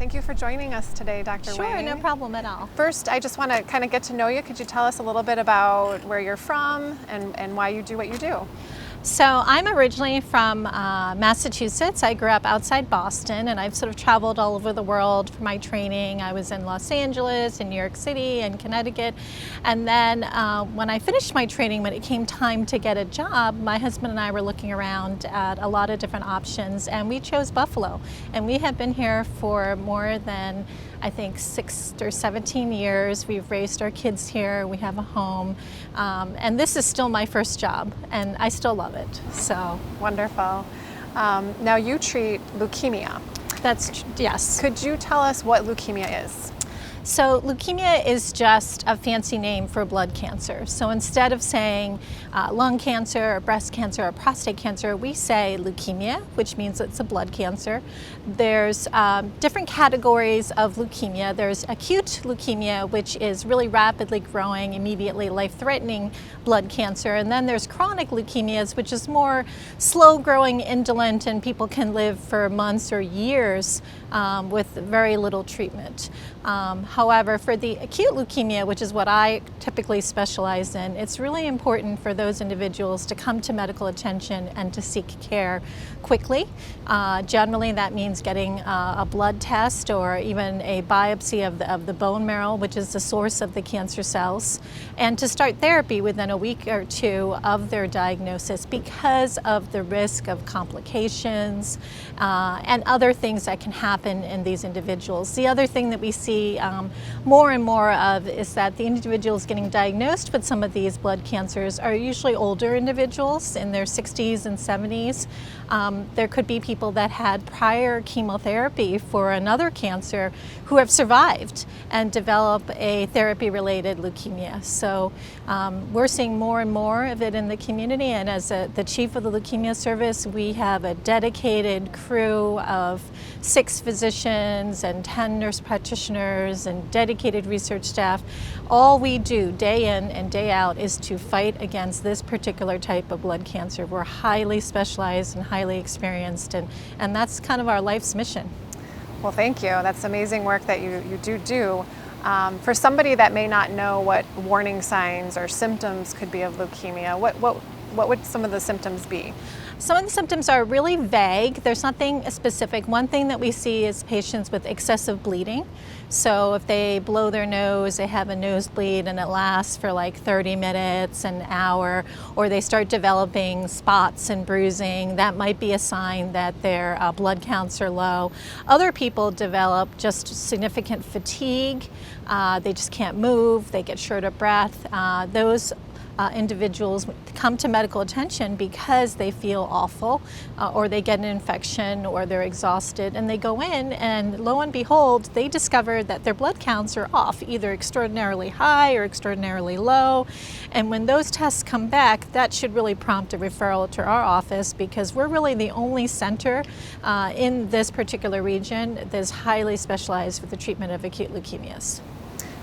Thank you for joining us today, Dr. Sure, Wang. no problem at all. First, I just want to kind of get to know you. Could you tell us a little bit about where you're from and why you do what you do? So I'm originally from Massachusetts. I grew up outside Boston, and I've sort of traveled all over the world for my training. I was in Los Angeles, in New York City, and Connecticut. And then when I finished my training, when it came time to get a job, my husband and I were looking around at a lot of different options, and we chose Buffalo. And we have been here for more than, I think, 6 or 17 years. We've raised our kids here. We have a home. And this is still my first job, and I still love it. So wonderful. Now you treat leukemia. Yes. Could you tell us what leukemia is? So leukemia is just a fancy name for blood cancer. So instead of saying lung cancer or breast cancer or prostate cancer, we say leukemia, which means it's a blood cancer. There's different categories of leukemia. There's acute leukemia, which is really rapidly growing, immediately life-threatening blood cancer. And then there's chronic leukemias, which is more slow-growing, indolent, and people can live for months or years with very little treatment. However, for the acute leukemia, which is what I typically specialize in, it's really important for those individuals to come to medical attention and to seek care quickly. Generally, that means getting a blood test or even a biopsy of the bone marrow, which is the source of the cancer cells, and to start therapy within a week or two of their diagnosis because of the risk of complications and other things that can happen in these individuals. The other thing that we see more and more of is that the individuals getting diagnosed with some of these blood cancers are usually older individuals in their 60s and 70s. There could be people that had prior chemotherapy for another cancer who have survived and develop a therapy-related leukemia. So we're seeing more and more of it in the community, and as the chief of the leukemia service, we have a dedicated crew of 6 physicians and 10 nurse practitioners and dedicated research staff. All we do day in and day out is to fight against this particular type of blood cancer. We're highly specialized and highly experienced, and that's kind of our life's mission. Well, thank you. That's amazing work that you do. For somebody that may not know what warning signs or symptoms could be of leukemia, what would some of the symptoms be? Some of the symptoms are really vague. There's nothing specific. One thing that we see is patients with excessive bleeding. So if they blow their nose, they have a nosebleed and it lasts for like 30 minutes, an hour, or they start developing spots and bruising, that might be a sign that their blood counts are low. Other people develop just significant fatigue. They just can't move. They get short of breath. Those individuals come to medical attention because they feel awful or they get an infection or they're exhausted, and they go in and lo and behold they discover that their blood counts are off, either extraordinarily high or extraordinarily low. And when those tests come back, that should really prompt a referral to our office, because we're really the only center in this particular region that is highly specialized for the treatment of acute leukemias.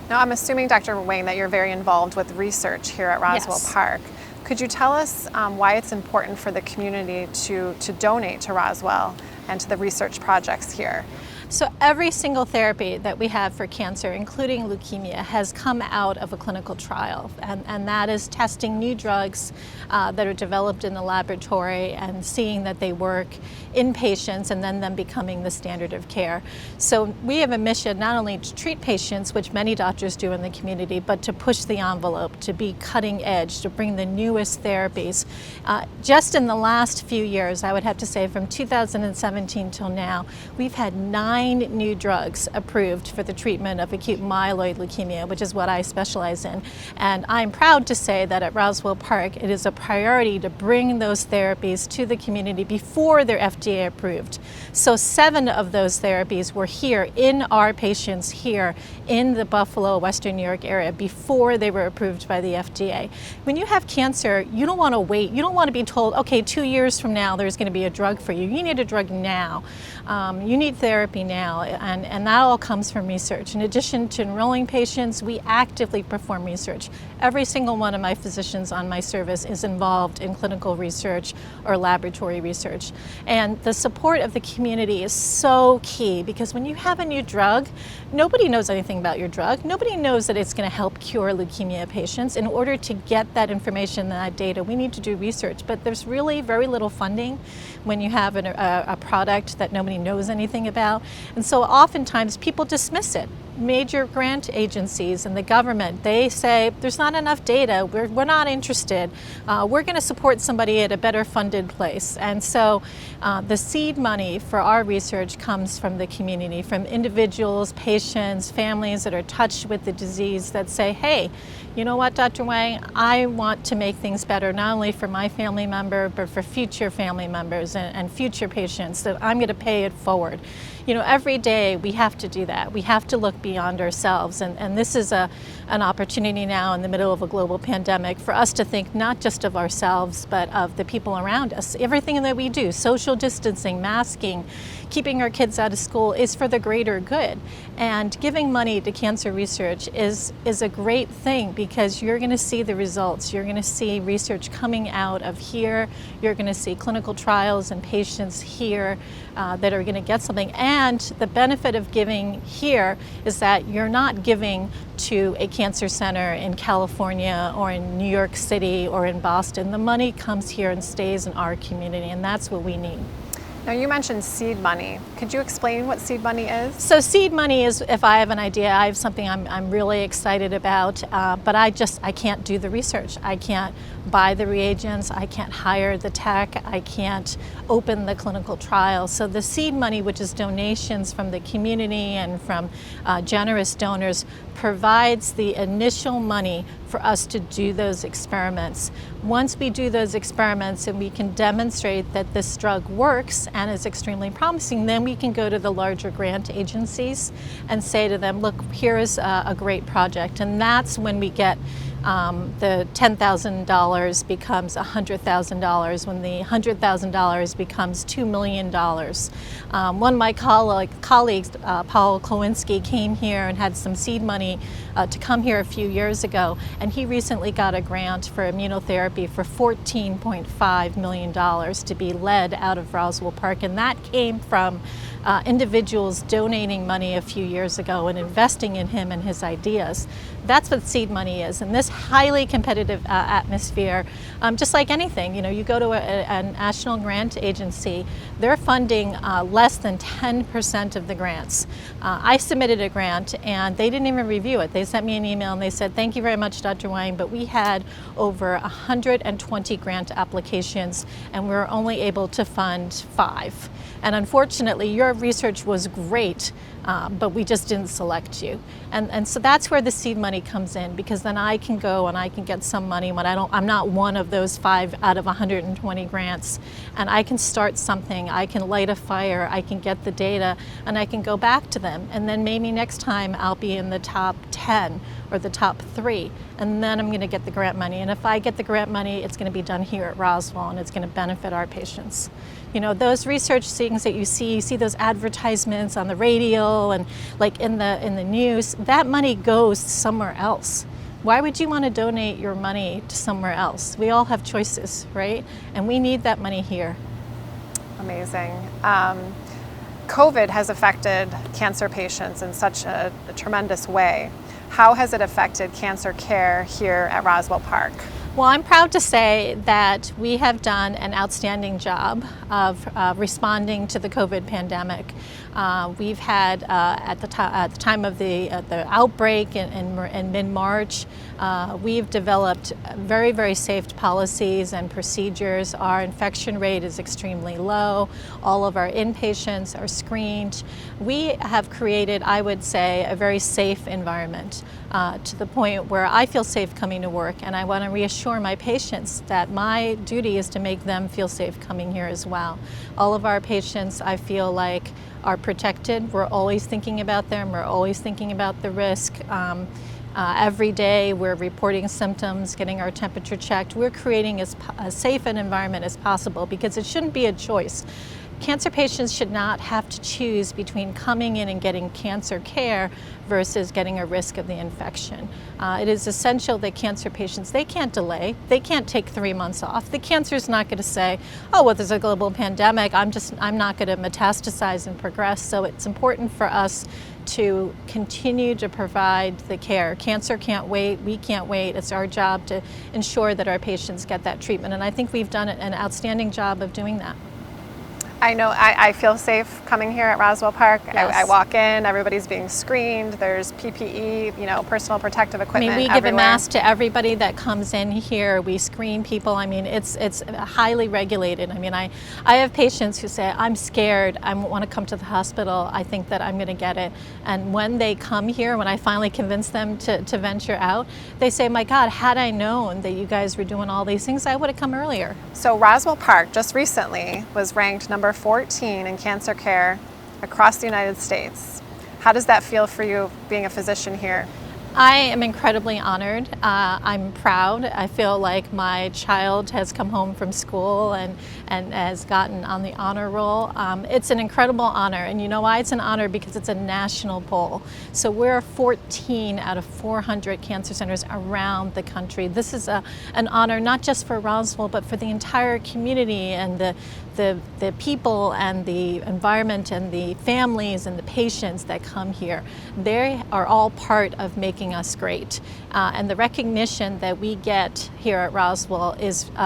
Now, I'm assuming, Dr. Wang, that you're very involved with research here at Roswell Yes. Park. Could you tell us why it's important for the community to donate to Roswell and to the research projects here? So every single therapy that we have for cancer, including leukemia, has come out of a clinical trial, and that is testing new drugs that are developed in the laboratory and seeing that they work in patients and then them becoming the standard of care. So we have a mission not only to treat patients, which many doctors do in the community, but to push the envelope, to be cutting edge, to bring the newest therapies. Just in the last few years, I would have to say from 2017 till now, we've had 9 new drugs approved for the treatment of acute myeloid leukemia, which is what I specialize in. And I'm proud to say that at Roswell Park, it is a priority to bring those therapies to the community before they're FDA approved. So 7 of those therapies were here in our patients here in the Buffalo, Western New York area before they were approved by the FDA. When you have cancer, you don't want to wait. You don't want to be told, okay, 2 years from now there's going to be a drug for you. You need a drug now. You need therapy now, and that all comes from research. In addition to enrolling patients, we actively perform research. Every single one of my physicians on my service is involved in clinical research or laboratory research. And the support of the community is so key, because when you have a new drug, nobody knows anything about your drug. Nobody knows that it's going to help cure leukemia patients. In order to get that information, that data, we need to do research. But there's really very little funding when you have a product that nobody knows anything about. And so oftentimes people dismiss it. Major grant agencies and the government, they say there's not enough data, we're not interested, we're going to support somebody at a better funded place. And so the seed money for our research comes from the community, from individuals, patients, families that are touched with the disease that say, hey, you know what, Dr. Wang, I want to make things better, not only for my family member, but for future family members and future patients, that I'm going to pay it forward. You know, every day we have to do that. We have to look beyond ourselves. And this is an opportunity now in the middle of a global pandemic for us to think not just of ourselves, but of the people around us. Everything that we do, social distancing, masking, keeping our kids out of school, is for the greater good. And giving money to cancer research is a great thing, because you're going to see the results. You're going to see research coming out of here. You're going to see clinical trials and patients here that are going to get something. And the benefit of giving here is that you're not giving to a cancer center in California or in New York City or in Boston. The money comes here and stays in our community, and that's what we need. Now, you mentioned seed money. Could you explain what seed money is? So seed money is if I have an idea, I have something I'm really excited about, but I can't do the research. I can't buy the reagents. I can't hire the tech. I can't open the clinical trial. So the seed money, which is donations from the community and from generous donors, provides the initial money for us to do those experiments. Once we do those experiments and we can demonstrate that this drug works and is extremely promising, then we can go to the larger grant agencies and say to them, look, here is a great project. And that's when we get the $10,000 becomes $100,000, when the $100,000 becomes $2 million. One of my colleagues, Paul Klawinski, came here and had some seed money to come here a few years ago, and he recently got a grant for immunotherapy for $14.5 million to be led out of Roswell Park, and that came from individuals donating money a few years ago and investing in him and his ideas. That's what seed money is. In this highly competitive atmosphere, just like anything, you know, you go to a national grant agency, they're funding less than 10% of the grants. I submitted a grant and they didn't even review it. They sent me an email and they said, thank you very much, Dr. Wang, but we had over 120 grant applications and we were only able to fund 5. And unfortunately, your research was great, but we just didn't select you. And so that's where the seed money comes in, because then I can go and I can get some money when I'm not one of those 5 out of 120 grants, and I can start something, I can light a fire, I can get the data, and I can go back to them. And then maybe next time I'll be in the top 10 or the top 3, and then I'm going to get the grant money. And if I get the grant money, it's going to be done here at Roswell, and it's going to benefit our patients. You know, those research things that you see those advertisements on the radio and like in the news, that money goes somewhere else. Why would you want to donate your money to somewhere else? We all have choices, right? And we need that money here. Amazing. COVID has affected cancer patients in such a tremendous way. How has it affected cancer care here at Roswell Park? Well, I'm proud to say that we have done an outstanding job of responding to the COVID pandemic. We've had, at the time of the outbreak in mid-March, we've developed very, very safe policies and procedures. Our infection rate is extremely low. All of our inpatients are screened. We have created, I would say, a very safe environment to the point where I feel safe coming to work, and I want to reassure my patients that my duty is to make them feel safe coming here as well. All of our patients, I feel like, are protected. We're always thinking about them. We're always thinking about the risk. Every day we're reporting symptoms, getting our temperature checked. We're creating as safe an environment as possible, because it shouldn't be a choice. cancer patients should not have to choose between coming in and getting cancer care versus getting a risk of the infection. It is essential that cancer patients, they can't delay, they can't take 3 months off. The cancer is not going to say, oh, well, there's a global pandemic, I'm not going to metastasize and progress. So it's important for us to continue to provide the care. Cancer can't wait, we can't wait. It's our job to ensure that our patients get that treatment, and I think we've done an outstanding job of doing that. I know I feel safe coming here at Roswell Park. Yes. I walk in, everybody's being screened, there's PPE, personal protective equipment we give everywhere. a mask to everybody that comes in here. We screen people. It's highly regulated. I have patients who say, I'm scared, I want to come to the hospital, I think that I'm going to get it. And when they come here, when I finally convince them to venture out, they say, my God, had I known that you guys were doing all these things, I would have come earlier. So Roswell Park just recently was ranked number 14 in cancer care across the United States. How does that feel for you being a physician here? I am incredibly honored. I'm proud. I feel like my child has come home from school and has gotten on the honor roll. It's an incredible honor, and you know why it's an honor? Because it's a national poll. So we're 14 out of 400 cancer centers around the country. This is an honor not just for Roswell, but for the entire community and the people and the environment and the families and the patients that come here. They are all part of making us great. And the recognition that we get here at Roswell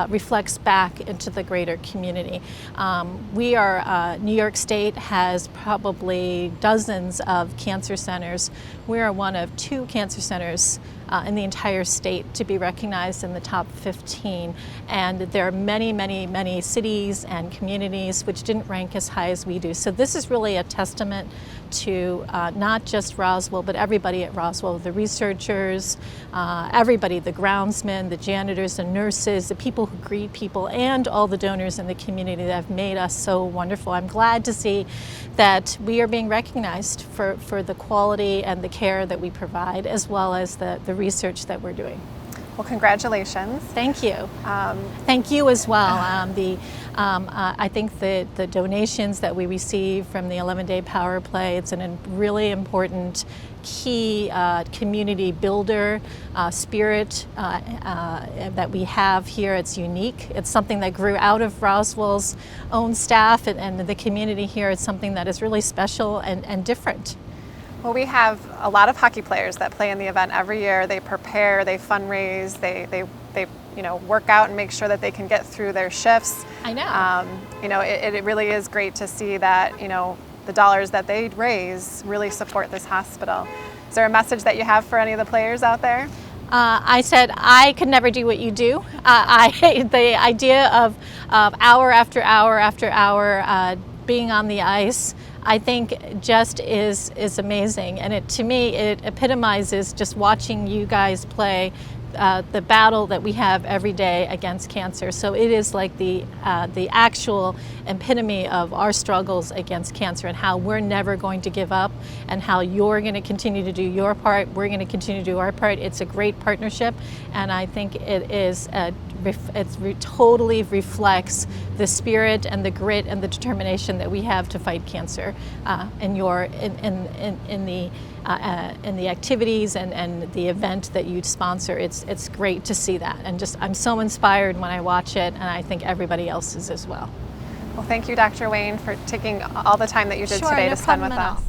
reflects back into the greater community. New York State has probably dozens of cancer centers. We are one of 2 cancer centers in the entire state to be recognized in the top 15. And there are many, many, many cities and communities which didn't rank as high as we do. So this is really a testament to not just Roswell, but everybody at Roswell, the researchers, everybody, the groundsmen, the janitors, the nurses, the people who greet people, and all the donors in the community that have made us so wonderful. I'm glad to see that we are being recognized for the quality and the care that we provide, as well as the research that we're doing. Well, congratulations. Thank you. Thank you as well. I think the donations that we receive from the 11-day power play, it's a really important key community builder spirit that we have here. It's unique. It's something that grew out of Roswell's own staff and the community here. It's something that is really special and different. Well, we have a lot of hockey players that play in the event every year. They prepare, they fundraise, they work out and make sure that they can get through their shifts. I know. It really is great to see that, the dollars that they raise really support this hospital. Is there a message that you have for any of the players out there? I said I could never do what you do. The idea of hour after hour after hour being on the ice, I think just is amazing, and to me it epitomizes just watching you guys play the battle that we have every day against cancer. So it is like the actual epitome of our struggles against cancer and how we're never going to give up and how you're going to continue to do your part, we're going to continue to do our part. It's a great partnership, and I think it is totally reflects the spirit and the grit and the determination that we have to fight cancer in the activities and the event that you sponsor. It's great to see that, and I'm so inspired when I watch it, and I think everybody else is as well. Well, thank you, Dr. Wang, for taking all the time that you did today to spend with us.